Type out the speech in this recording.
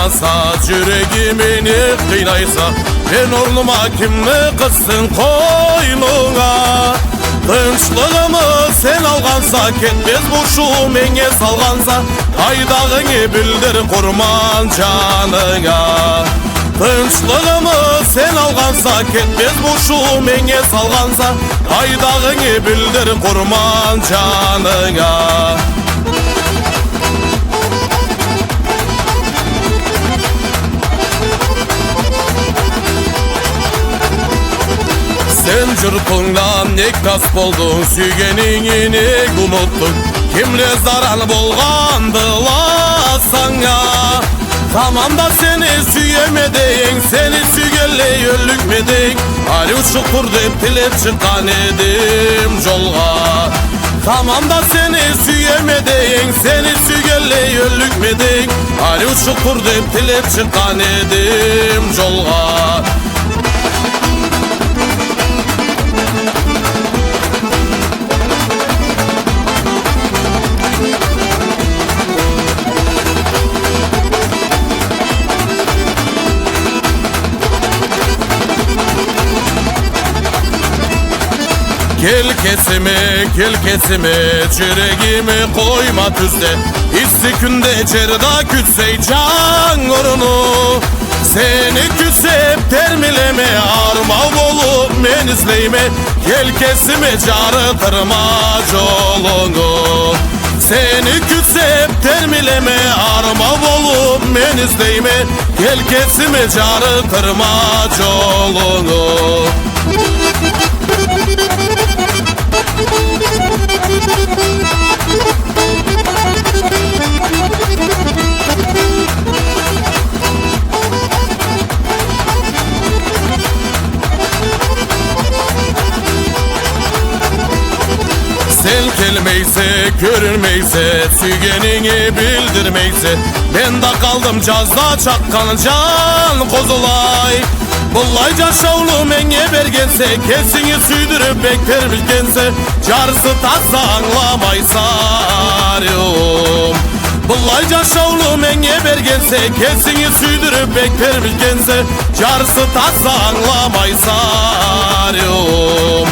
oynasa, yüreğimini kıynaysa, ben ornuma kimni kızsın koynuna. Tınçlığımı sen algansa, ketmez boşu menge salgansa, aydağını bildir kurman canına. Tınçlığımı sen algansa, ketmez boşu menge salgansa, aydağını bildir kurman canına. Sen cırpından nektas boldun, sügenini unuttun. Kimle zarar bolgandıla sana. Tamam da seni süyemedin, seni sügelle öllükmedin. Ali uçukur deyip tilep çıkan edim jolga. Tamam da seni süyemedin, seni sügelle öllükmedin. Ali uçukur deyip tilep çıkan edim jolga. Gel kesime, yüreğimi koyma tüzde. İsti günde cerda kütsey can orunu. Seni kütsep termileme, arma olup men izleyme. Gel kesime carıtırma yolunu. Seni kütsep termileme, arma olup men izleyme. Gel kesime carıtırma yolunu. Sen gelmeyse, görünmeyse, sügenini bildirmeyse, ben de kaldım cazda çakkan can kozulay. Bullayca şavlu menge bergense, kesini süydürüp beklermişkense, carsı tazda anlamaysa arıyorum. Bullayca şavlu menge bergense, kesini süydürüp beklermişkense, carsı tazda anlamaysa arıyorum.